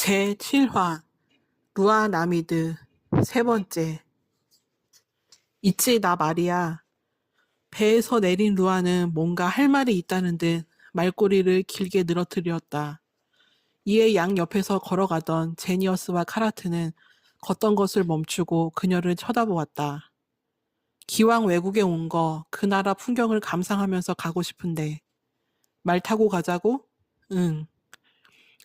제7화 루아 나미드 세 번째. 있지 나 말이야. 배에서 내린 루아는 뭔가 할 말이 있다는 듯 말꼬리를 길게 늘어뜨렸다. 이에 양 옆에서 걸어가던 제니어스와 카라트는 걷던 것을 멈추고 그녀를 쳐다보았다. 기왕 외국에 온 거 그 나라 풍경을 감상하면서 가고 싶은데 말 타고 가자고? 응.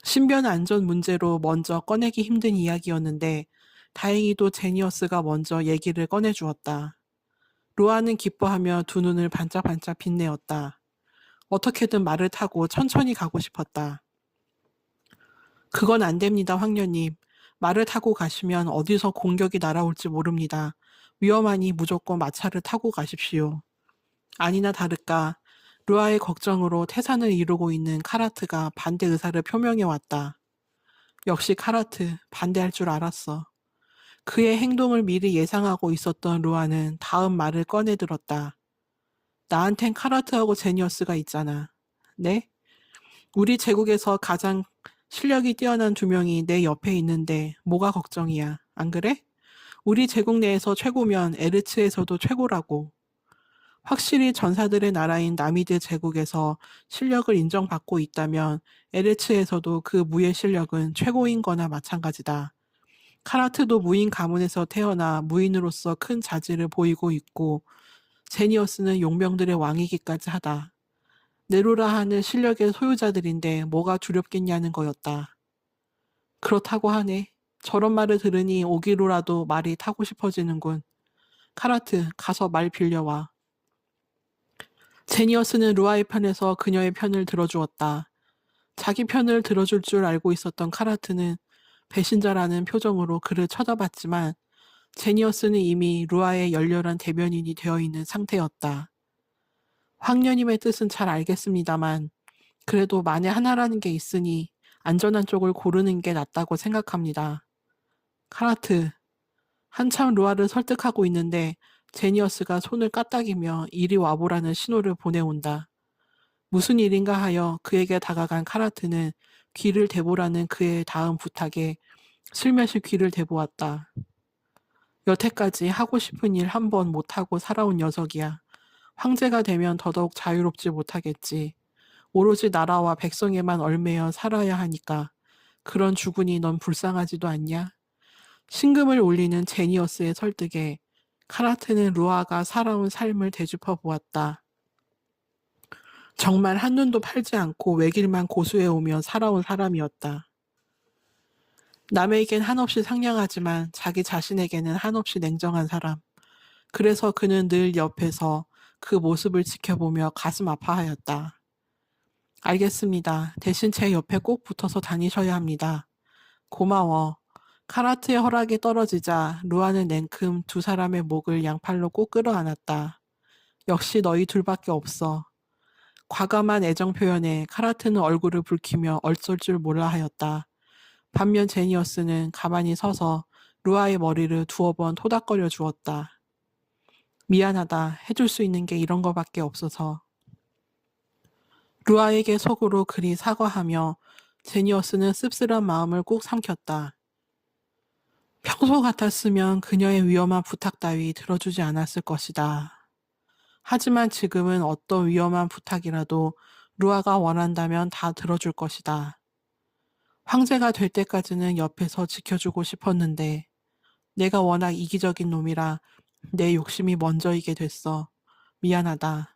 신변 안전 문제로 먼저 꺼내기 힘든 이야기였는데 다행히도 제니어스가 먼저 얘기를 꺼내주었다. 루아는 기뻐하며 두 눈을 반짝반짝 빛내었다. 어떻게든 말을 타고 천천히 가고 싶었다. 그건 안 됩니다, 황녀님. 말을 타고 가시면 어디서 공격이 날아올지 모릅니다. 위험하니 무조건 마차를 타고 가십시오. 아니나 다를까 루아의 걱정으로 태산을 이루고 있는 카라트가 반대 의사를 표명해왔다. 역시 카라트, 반대할 줄 알았어. 그의 행동을 미리 예상하고 있었던 루아는 다음 말을 꺼내들었다. 나한텐 카라트하고 제니어스가 있잖아. 네? 우리 제국에서 가장 실력이 뛰어난 두 명이 내 옆에 있는데 뭐가 걱정이야. 안 그래? 우리 제국 내에서 최고면 에르츠에서도 최고라고. 확실히 전사들의 나라인 나미드 제국에서 실력을 인정받고 있다면 에르츠에서도 그 무예 실력은 최고인 거나 마찬가지다. 카라트도 무인 가문에서 태어나 무인으로서 큰 자질을 보이고 있고 제니어스는 용병들의 왕이기까지 하다. 네로라 하는 실력의 소유자들인데 뭐가 두렵겠냐는 거였다. 그렇다고 하네. 저런 말을 들으니 오기로라도 말이 타고 싶어지는군. 카라트, 가서 말 빌려와. 제니어스는 루아의 편에서 그녀의 편을 들어주었다. 자기 편을 들어줄 줄 알고 있었던 카라트는 배신자라는 표정으로 그를 쳐다봤지만 제니어스는 이미 루아의 열렬한 대변인이 되어 있는 상태였다. 황녀님의 뜻은 잘 알겠습니다만 그래도 만에 하나라는 게 있으니 안전한 쪽을 고르는 게 낫다고 생각합니다. 카라트, 한참 루아를 설득하고 있는데 제니어스가 손을 까딱이며 이리 와보라는 신호를 보내온다. 무슨 일인가 하여 그에게 다가간 카라트는 귀를 대보라는 그의 다음 부탁에 슬며시 귀를 대보았다. 여태까지 하고 싶은 일 한 번 못하고 살아온 녀석이야. 황제가 되면 더더욱 자유롭지 못하겠지. 오로지 나라와 백성에만 얽매여 살아야 하니까. 그런 주군이 넌 불쌍하지도 않냐? 신금을 울리는 제니어스의 설득에 카라트는 루아가 살아온 삶을 되짚어 보았다. 정말 한눈도 팔지 않고 외길만 고수해오며 살아온 사람이었다. 남에겐 한없이 상냥하지만 자기 자신에게는 한없이 냉정한 사람. 그래서 그는 늘 옆에서 그 모습을 지켜보며 가슴 아파하였다. 알겠습니다. 대신 제 옆에 꼭 붙어서 다니셔야 합니다. 고마워. 카라트의 허락이 떨어지자 루아는 냉큼 두 사람의 목을 양팔로 꼭 끌어안았다. 역시 너희 둘밖에 없어. 과감한 애정 표현에 카라트는 얼굴을 붉히며 얼쩔 줄 몰라 하였다. 반면 제니어스는 가만히 서서 루아의 머리를 두어 번 토닥거려 주었다. 미안하다. 해줄 수 있는 게 이런 거밖에 없어서. 루아에게 속으로 그리 사과하며 제니어스는 씁쓸한 마음을 꾹 삼켰다. 평소 같았으면 그녀의 위험한 부탁 따위 들어주지 않았을 것이다. 하지만 지금은 어떤 위험한 부탁이라도 루아가 원한다면 다 들어줄 것이다. 황제가 될 때까지는 옆에서 지켜주고 싶었는데 내가 워낙 이기적인 놈이라 내 욕심이 먼저이게 됐어. 미안하다.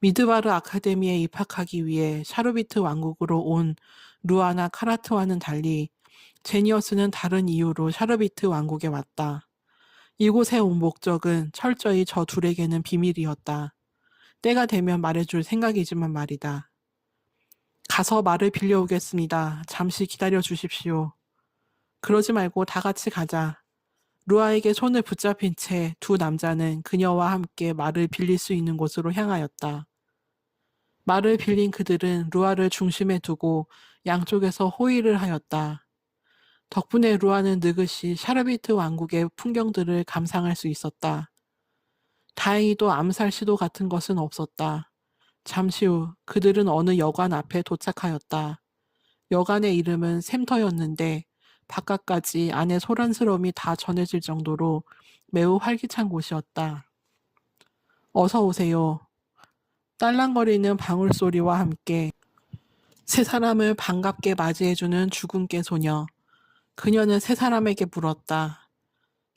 미드바르 아카데미에 입학하기 위해 샤르비트 왕국으로 온 루아나 카라트와는 달리 제니어스는 다른 이유로 샤르비트 왕국에 왔다. 이곳에 온 목적은 철저히 저 둘에게는 비밀이었다. 때가 되면 말해줄 생각이지만 말이다. 가서 말을 빌려오겠습니다. 잠시 기다려 주십시오. 그러지 말고 다 같이 가자. 루아에게 손을 붙잡힌 채 두 남자는 그녀와 함께 말을 빌릴 수 있는 곳으로 향하였다. 말을 빌린 그들은 루아를 중심에 두고 양쪽에서 호의를 하였다. 덕분에 루아는 느긋이 샤르비트 왕국의 풍경들을 감상할 수 있었다. 다행히도 암살 시도 같은 것은 없었다. 잠시 후 그들은 어느 여관 앞에 도착하였다. 여간의 이름은 샘터였는데 바깥까지 안의 소란스러움이 다 전해질 정도로 매우 활기찬 곳이었다. 어서 오세요. 딸랑거리는 방울소리와 함께 세 사람을 반갑게 맞이해주는 주근깨 소녀. 그녀는 세 사람에게 물었다.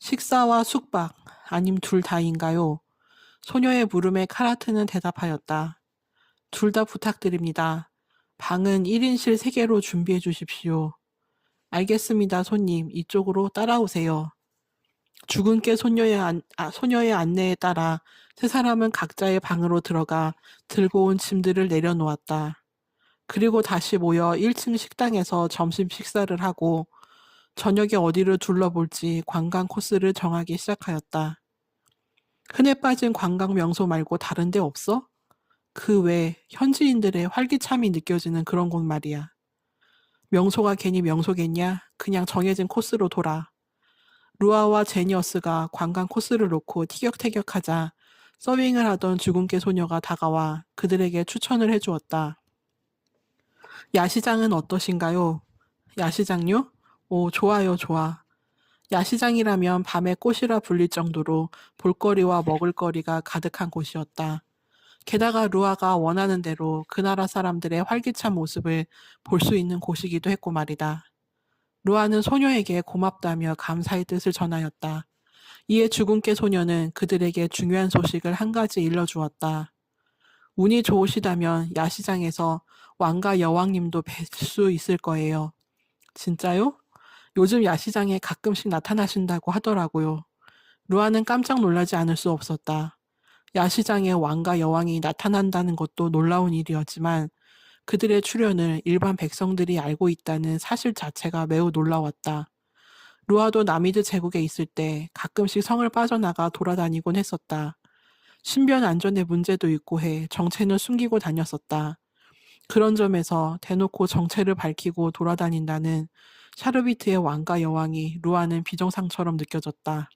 식사와 숙박, 아님 둘 다인가요? 소녀의 물음에 카라트는 대답하였다. 둘 다 부탁드립니다. 방은 1인실 3개로 준비해 주십시오. 알겠습니다, 손님. 이쪽으로 따라오세요. 주근깨 소녀의 안내에 따라 세 사람은 각자의 방으로 들어가 들고 온 짐들을 내려놓았다. 그리고 다시 모여 1층 식당에서 점심 식사를 하고 저녁에 어디를 둘러볼지 관광 코스를 정하기 시작하였다. 흔해 빠진 관광 명소 말고 다른 데 없어? 그 외 현지인들의 활기참이 느껴지는 그런 곳 말이야. 명소가 괜히 명소겠냐? 그냥 정해진 코스로 돌아. 루아와 제니어스가 관광 코스를 놓고 티격태격하자 서빙을 하던 주근깨 소녀가 다가와 그들에게 추천을 해주었다. 야시장은 어떠신가요? 야시장요? 오, 좋아요, 좋아. 야시장이라면 밤의 꽃이라 불릴 정도로 볼거리와 먹을거리가 가득한 곳이었다. 게다가 루아가 원하는 대로 그 나라 사람들의 활기찬 모습을 볼 수 있는 곳이기도 했고 말이다. 루아는 소녀에게 고맙다며 감사의 뜻을 전하였다. 이에 주근깨 소녀는 그들에게 중요한 소식을 한 가지 일러주었다. 운이 좋으시다면 야시장에서 왕과 여왕님도 뵐 수 있을 거예요. 진짜요? 요즘 야시장에 가끔씩 나타나신다고 하더라고요. 루아는 깜짝 놀라지 않을 수 없었다. 야시장에 왕과 여왕이 나타난다는 것도 놀라운 일이었지만 그들의 출현을 일반 백성들이 알고 있다는 사실 자체가 매우 놀라웠다. 루아도 나미드 제국에 있을 때 가끔씩 성을 빠져나가 돌아다니곤 했었다. 신변 안전에 문제도 있고 해 정체는 숨기고 다녔었다. 그런 점에서 대놓고 정체를 밝히고 돌아다닌다는 샤르비트의 왕과 여왕이 루아는 비정상처럼 느껴졌다.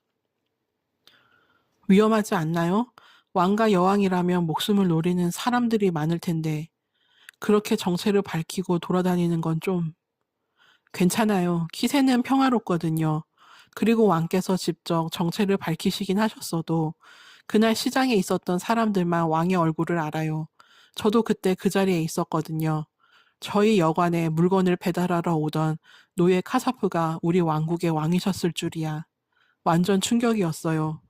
위험하지 않나요? 왕과 여왕이라면 목숨을 노리는 사람들이 많을 텐데 그렇게 정체를 밝히고 돌아다니는 건 좀 괜찮아요. 키세는 평화롭거든요. 그리고 왕께서 직접 정체를 밝히시긴 하셨어도 그날 시장에 있었던 사람들만 왕의 얼굴을 알아요. 저도 그때 그 자리에 있었거든요. 저희 여관에 물건을 배달하러 오던 노예 카사프가 우리 왕국의 왕이셨을 줄이야. 완전 충격이었어요.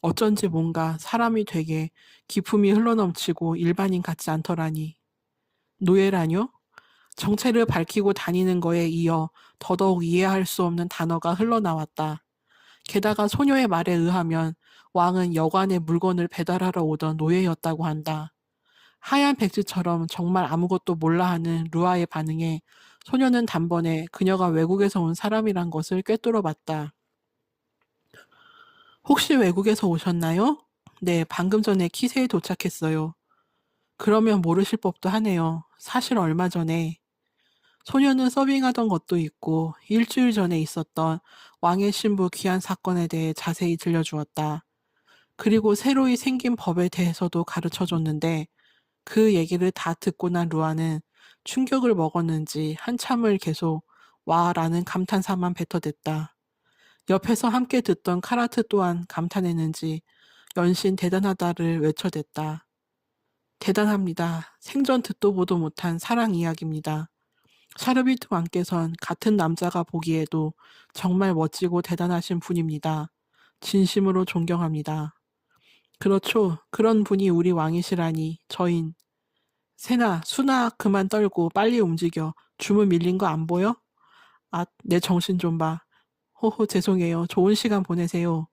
어쩐지 뭔가 사람이 되게 기품이 흘러넘치고 일반인 같지 않더라니. 노예라뇨? 정체를 밝히고 다니는 거에 이어 더더욱 이해할 수 없는 단어가 흘러나왔다. 게다가 소녀의 말에 의하면 왕은 여관에 물건을 배달하러 오던 노예였다고 한다. 하얀 백지처럼 정말 아무것도 몰라 하는 루아의 반응에 소녀는 단번에 그녀가 외국에서 온 사람이란 것을 꿰뚫어 봤다. 혹시 외국에서 오셨나요? 네, 방금 전에 키세에 도착했어요. 그러면 모르실 법도 하네요. 사실 얼마 전에 소녀는 서빙하던 것도 있고 일주일 전에 있었던 왕의 신부 귀환 사건에 대해 자세히 들려주었다. 그리고 새로이 생긴 법에 대해서도 가르쳐줬는데 그 얘기를 다 듣고 난 루아는 충격을 먹었는지 한참을 계속 와 라는 감탄사만 뱉어댔다. 옆에서 함께 듣던 카라트 또한 감탄했는지 연신 대단하다를 외쳐댔다. 대단합니다. 생전 듣도 보도 못한 사랑 이야기입니다. 샤르비트 왕께선 같은 남자가 보기에도 정말 멋지고 대단하신 분입니다. 진심으로 존경합니다. 그렇죠. 그런 분이 우리 왕이시라니 저인. 세나, 수나 그만 떨고 빨리 움직여. 주문 밀린 거 안 보여? 아, 내 정신 좀 봐. 호호 죄송해요. 좋은 시간 보내세요.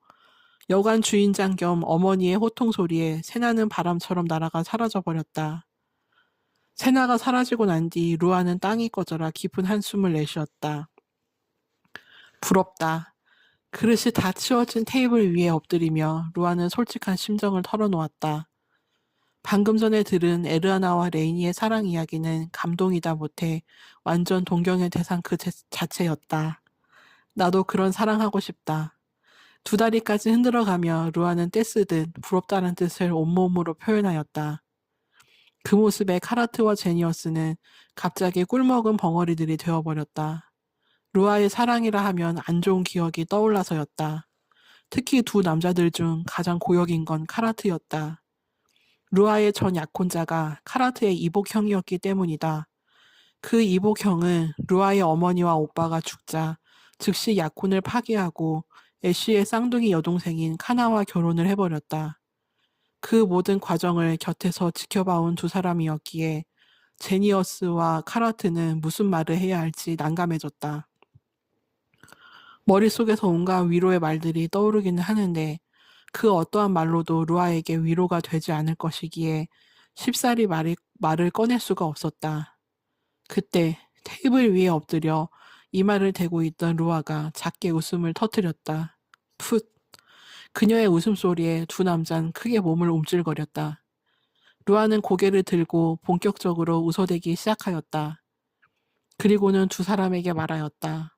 여관 주인장 겸 어머니의 호통 소리에 세나는 바람처럼 날아가 사라져버렸다. 세나가 사라지고 난 뒤 루아는 땅이 꺼져라 깊은 한숨을 내쉬었다. 부럽다. 그릇이 다 치워진 테이블 위에 엎드리며 루아는 솔직한 심정을 털어놓았다. 방금 전에 들은 에르아나와 레이니의 사랑 이야기는 감동이다 못해 완전 동경의 대상 그 자체였다. 나도 그런 사랑하고 싶다. 두 다리까지 흔들어가며 루아는 떼쓰듯 부럽다는 뜻을 온몸으로 표현하였다. 그 모습에 카라트와 제니어스는 갑자기 꿀먹은 벙어리들이 되어버렸다. 루아의 사랑이라 하면 안 좋은 기억이 떠올라서였다. 특히 두 남자들 중 가장 고역인 건 카라트였다. 루아의 전 약혼자가 카라트의 이복형이었기 때문이다. 그 이복형은 루아의 어머니와 오빠가 죽자 즉시 약혼을 파기하고 애쉬의 쌍둥이 여동생인 카나와 결혼을 해버렸다. 그 모든 과정을 곁에서 지켜봐온 두 사람이었기에 제니어스와 카라트는 무슨 말을 해야 할지 난감해졌다. 머릿속에서 온갖 위로의 말들이 떠오르기는 하는데 그 어떠한 말로도 루아에게 위로가 되지 않을 것이기에 쉽사리 말을 꺼낼 수가 없었다. 그때 테이블 위에 엎드려 이마를 대고 있던 루아가 작게 웃음을 터뜨렸다. 풋. 그녀의 웃음소리에 두 남잔 크게 몸을 움찔거렸다. 루아는 고개를 들고 본격적으로 웃어대기 시작하였다. 그리고는 두 사람에게 말하였다.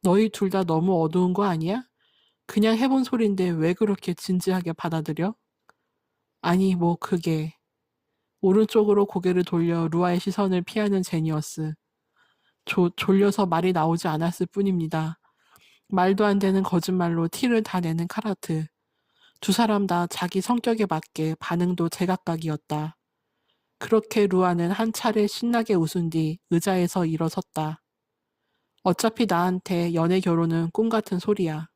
너희 둘 다 너무 어두운 거 아니야? 그냥 해본 소린데 왜 그렇게 진지하게 받아들여? 아니, 뭐 그게. 오른쪽으로 고개를 돌려 루아의 시선을 피하는 제니어스. 졸려서 말이 나오지 않았을 뿐입니다. 말도 안 되는 거짓말로 티를 다 내는 카라트. 두 사람 다 자기 성격에 맞게 반응도 제각각이었다. 그렇게 루아는 한 차례 신나게 웃은 뒤 의자에서 일어섰다. 어차피 나한테 연애 결혼은 꿈 같은 소리야.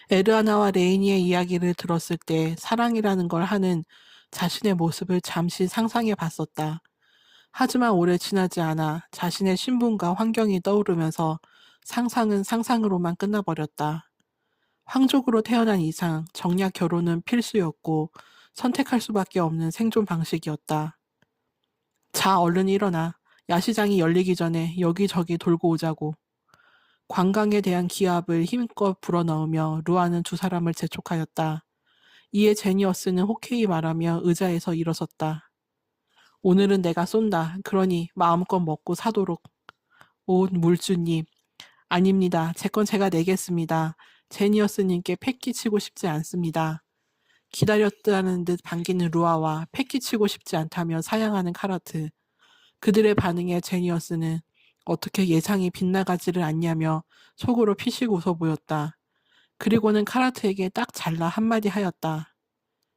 에르아나와 레이니의 이야기를 들었을 때 사랑이라는 걸 하는 자신의 모습을 잠시 상상해 봤었다. 하지만 오래 지나지 않아 자신의 신분과 환경이 떠오르면서 상상은 상상으로만 끝나버렸다. 황족으로 태어난 이상 정략 결혼은 필수였고 선택할 수밖에 없는 생존 방식이었다. 자, 얼른 일어나. 야시장이 열리기 전에 여기저기 돌고 오자고. 관광에 대한 기합을 힘껏 불어넣으며 루아는 두 사람을 재촉하였다. 이에 제니어스는 호쾌히 말하며 의자에서 일어섰다. 오늘은 내가 쏜다. 그러니 마음껏 먹고 사도록. 오, 물주님. 아닙니다. 제 건 제가 내겠습니다. 제니어스님께 패기치고 싶지 않습니다. 기다렸다는 듯 반기는 루아와 패기치고 싶지 않다며 사양하는 카라트. 그들의 반응에 제니어스는 어떻게 예상이 빗나가지를 않냐며 속으로 피식 웃어 보였다. 그리고는 카라트에게 딱 잘라 한마디 하였다.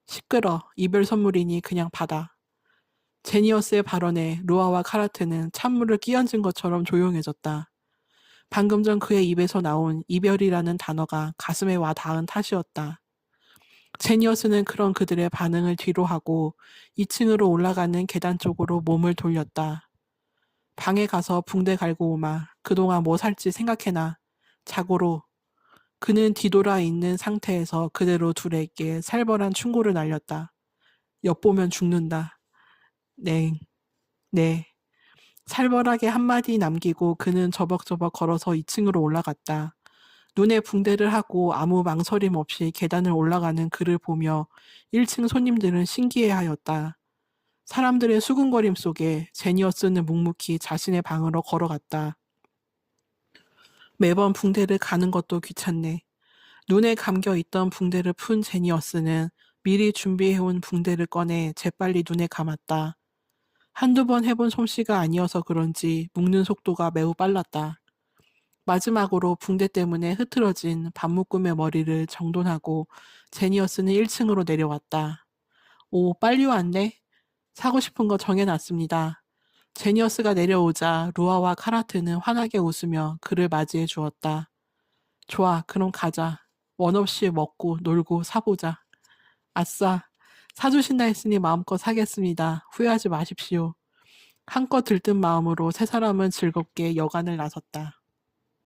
시끄러. 이별 선물이니 그냥 받아. 제니어스의 발언에 루아와 카라트는 찬물을 끼얹은 것처럼 조용해졌다. 방금 전 그의 입에서 나온 이별이라는 단어가 가슴에 와 닿은 탓이었다. 제니어스는 그런 그들의 반응을 뒤로하고 2층으로 올라가는 계단 쪽으로 몸을 돌렸다. 방에 가서 붕대 갈고 오마. 그동안 뭐 살지 생각해놔. 자고로. 그는 뒤돌아 있는 상태에서 그대로 둘에게 살벌한 충고를 날렸다. 엿보면 죽는다. 네, 네. 살벌하게 한마디 남기고 그는 저벅저벅 걸어서 2층으로 올라갔다. 눈에 붕대를 하고 아무 망설임 없이 계단을 올라가는 그를 보며 1층 손님들은 신기해하였다. 사람들의 수군거림 속에 제니어스는 묵묵히 자신의 방으로 걸어갔다. 매번 붕대를 가는 것도 귀찮네. 눈에 감겨 있던 붕대를 푼 제니어스는 미리 준비해온 붕대를 꺼내 재빨리 눈에 감았다. 한두 번 해본 솜씨가 아니어서 그런지 묶는 속도가 매우 빨랐다. 마지막으로 붕대 때문에 흐트러진 반묶음의 머리를 정돈하고 제니어스는 1층으로 내려왔다. 오, 빨리 왔네? 사고 싶은 거 정해놨습니다. 제니어스가 내려오자 루아와 카라트는 환하게 웃으며 그를 맞이해 주었다. 좋아, 그럼 가자. 원 없이 먹고 놀고 사보자. 아싸, 사주신다 했으니 마음껏 사겠습니다. 후회하지 마십시오. 한껏 들뜬 마음으로 세 사람은 즐겁게 여간을 나섰다.